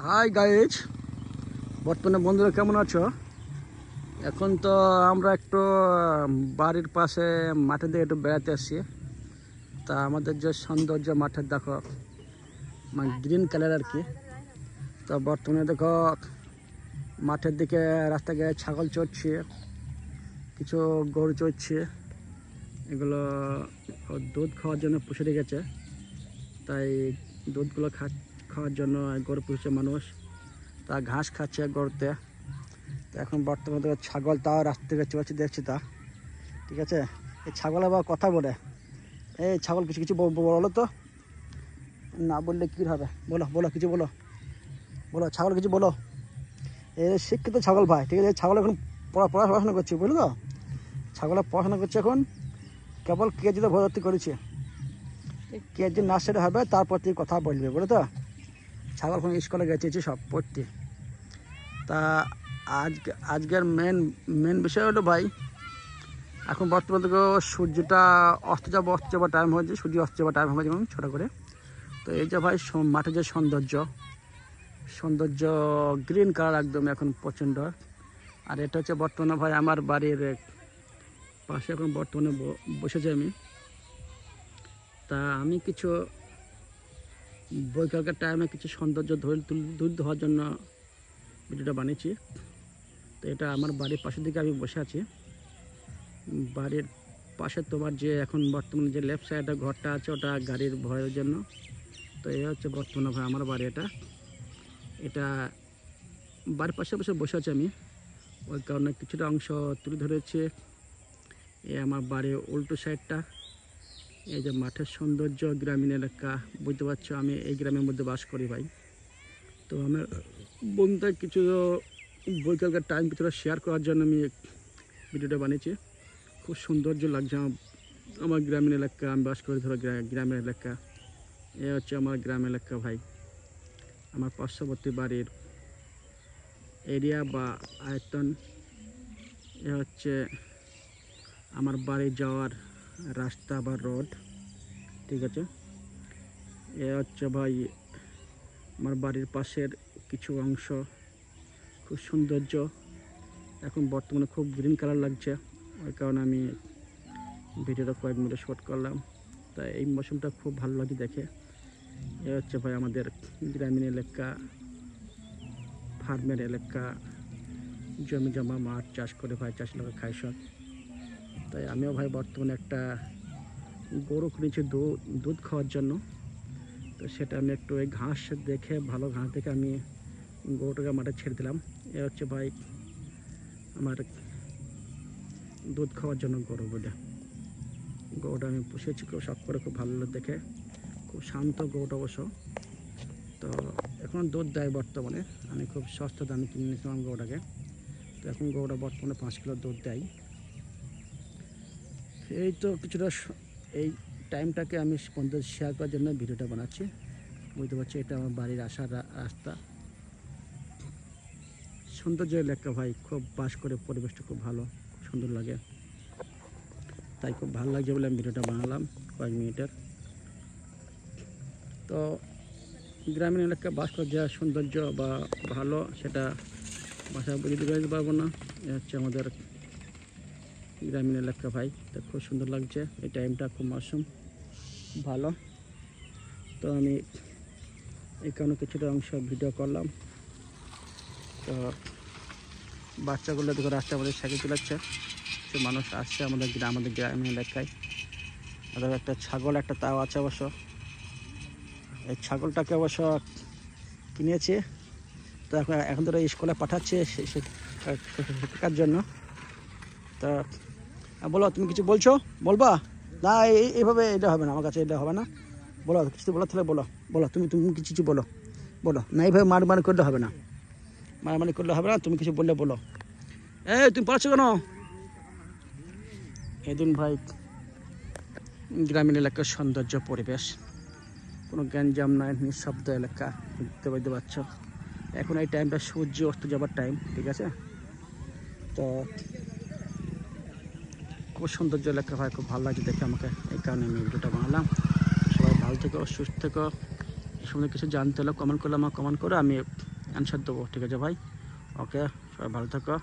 Hi guys, বর্তমানে বন্ধুরা কেমন আছো? এখন তো আমরা একটু বাড়ির পাশে মাঠের দিকে একটু বেড়াতে আসছি। তা আমাদের যে সৌন্দর্য মাঠের দেখো, মানে গ্রিন কালার আর কি। তো বর্তমানে দেখো মাঠের দিকে রাস্তা গিয়ে ছাগল চড়ছে, কিছু গরু চড়ছে। এগুলো দুধ খাওয়ার জন্য পুষে রেখেছে, তাই দুধগুলো খাওয়ার জন্য গরু পুষছে মানুষ। তা ঘাস খাচ্ছে গরুতে। তো এখন বর্তমানে তো ছাগল তাও রাস্তা থেকে চলছে দেখছি। তা ঠিক আছে, এই ছাগল আবার কথা বলে। এই ছাগল কিছু কিছু বলো তো, না বললে কী হবে? বলো বলো কিছু বলো, বলো ছাগল কিছু বলো। এই শিক্ষিত ছাগল ভাই, ঠিক আছে। ছাগল এখন পড়াশোনা করছে, বুঝলো তো? ছাগলের পড়াশোনা করছে এখন, কেবল কেজিতে ভর্তি করেছে। কেজি না সেটা হবে, তারপর থেকে কথা বলবে, বুঝলো তো? ছাগল এখন স্কুলে গেছে সব পড়তে। তা আজকের মেন বিষয় হলো ভাই, এখন বর্তমানে থেকে সূর্যটা অস্ত যাওয়ার টাইম হয়েছে, সূর্য অস্ত যাওয়ার টাইম হবে যেমন ছোটো করে। তো এই যে ভাই মাঠে যে সৌন্দর্য গ্রিন কালার একদম এখন প্রচণ্ড। আর এটা হচ্ছে বর্তমানে ভাই আমার বাড়ির পাশে এখন বর্তমানে বসেছি আমি। তা আমি কিছু বৈকালকার টাইমে কিছু সৌন্দর্য তুলে ধরার জন্য ভিডিওটা বানিয়েছি। তো এটা আমার বাড়ির পাশের দিকে আমি বসে আছি। বাড়ির পাশে তোমার যে এখন বর্তমানে যে লেফট সাইডে ঘরটা আছে, ওটা গাড়ির ভয়ের জন্য। তো এই হচ্ছে বর্তমানে ভাই আমার বাড়ি। এটা বাড়ির পাশে বসে আছি আমি, ওই কারণে কিছুটা অংশ তুলে ধরেছে। এই আমার বাড়ির উল্টো সাইডটা, এই যে মাঠের সৌন্দর্য, গ্রামীণ এলাকা, বুঝতে পারছো আমি এই গ্রামের মধ্যে বাস করি ভাই। তো আমার বন্ধুদের কিছু বৈকালকার টাইম কিছুটা শেয়ার করার জন্য আমি ভিডিওটা বানিয়েছি। খুব সৌন্দর্য লাগছে আমার গ্রামীণ এলাকা, আমি বাস করি ধরো গ্রামের এলাকা। এ হচ্ছে আমার গ্রাম এলাকা ভাই। আমার পার্শ্ববর্তী বাড়ির এরিয়া বা আয়তন, এ হচ্ছে আমার বাড়ি যাওয়ার রাস্তা বা রোড, ঠিক আছে। এ হচ্ছে ভাই আমার বাড়ির পাশের কিছু অংশ, খুব সৌন্দর্য। এখন বর্তমানে খুব গ্রিন কালার লাগছে, ওই কারণে আমি ভিডিওটা কয়েক মিনিট শর্ট করলাম। তাই এই মৌসুমটা খুব ভালো লাগে দেখে। এ হচ্ছে ভাই আমাদের গ্রামীণ এলাকা, ফার্মের এলাকা, জমি জমা মাঠ চাষ করে ভাই, চাষ লোক খায় সব। তাই আমিও ভাই বর্তমানে একটা গরু কিনেছি দুধ খাওয়ার জন্য। তো সেটা আমি একটু ওই ঘাস দেখে, ভালো ঘাস দেখে আমি গরুটাকে মাঠে ছেড়ে দিলাম। এ হচ্ছে ভাই আমার দুধ খাওয়ার জন্য গরু বলে। গরুটা আমি পুষেছি খুব শখ করে, খুব ভালো দেখে, খুব শান্ত গরুটা অবশ্য। তো এখন দুধ দেয় বর্তমানে, আমি খুব সস্তা দামে কিনে নিয়েছিলাম গরুটাকে। তো এখন গরুটা বর্তমানে 5 কিলো দুধ দেয়। এই তো কিছুটা এই টাইমটাকে আমি বন্ধুদের শেয়ার করার জন্য ভিডিওটা বানাচ্ছি। বুঝতে পারছি এটা আমার বাড়ির আসার রাস্তা। সৌন্দর্য এলাকা ভাই, খুব বাস করে, পরিবেশটা খুব ভালো, খুব সুন্দর লাগে। তাই খুব ভালো লাগছে বলে আমি ভিডিওটা বানালাম কয়েক মিনিটের। তো গ্রামীণ এলাকায় বাস করার যা সৌন্দর্য বা ভালো, সেটা বাসায় বুঝে দিতে পারবো না। এ হচ্ছে আমাদের গ্রামীণ এলাকা ভাই। তো খুব সুন্দর লাগছে, এই টাইমটা খুব মৌসুম ভালো। তো আমি এই কারণে কিছুটা অংশ ভিডিও করলাম। তো বাচ্চাগুলো দেখো রাস্তার মধ্যে সাইকেল চালাচ্ছে, কিছু মানুষ আসছে আমাদের গ্রামীণ এলাকায়। তাদের একটা ছাগল একটা তাও আছে অবশ্য। এই ছাগলটাকে অবশ্য কিনেছে, তো এখন ধরো স্কুলে পাঠাচ্ছে শেখার জন্য। তা বলো, তুমি কিছু বলছো? বলবা না, এইভাবে এটা হবে না, আমার কাছে এটা হবে না। বলো কিছু, বলো তাহলে বলো, বলো তুমি কিছু বলো, বলো না, এইভাবে মারমারি করলে হবে না, মারামারি করলে হবে না। তুমি কিছু বললে বলো। তুমি পড়াচ্ছো কেন? এদিন ভাই গ্রামীণ এলাকার সৌন্দর্য পরিবেশ, কোনো গ্যাঞ্জাম নয়, নিঃশব্দ এলাকা, বুঝতে পারছো। এখন এই টাইমটা সূর্য অস্ত যাবার টাইম, ঠিক আছে। তো খুব সৌন্দর্য এলাকা ভাই, খুব ভালো লাগছে দেখে আমাকে, এই কারণে আমি ভিডিওটা বানালাম। সবাই ভালো থেকো, সুস্থ থেকো। এই সময় কিছু জানতে হলে কমেন্ট করলে আমার কমেন্ট করে আমি অ্যান্সার দেবো, ঠিক আছে ভাই? ওকে, সবাই ভালো থাকো।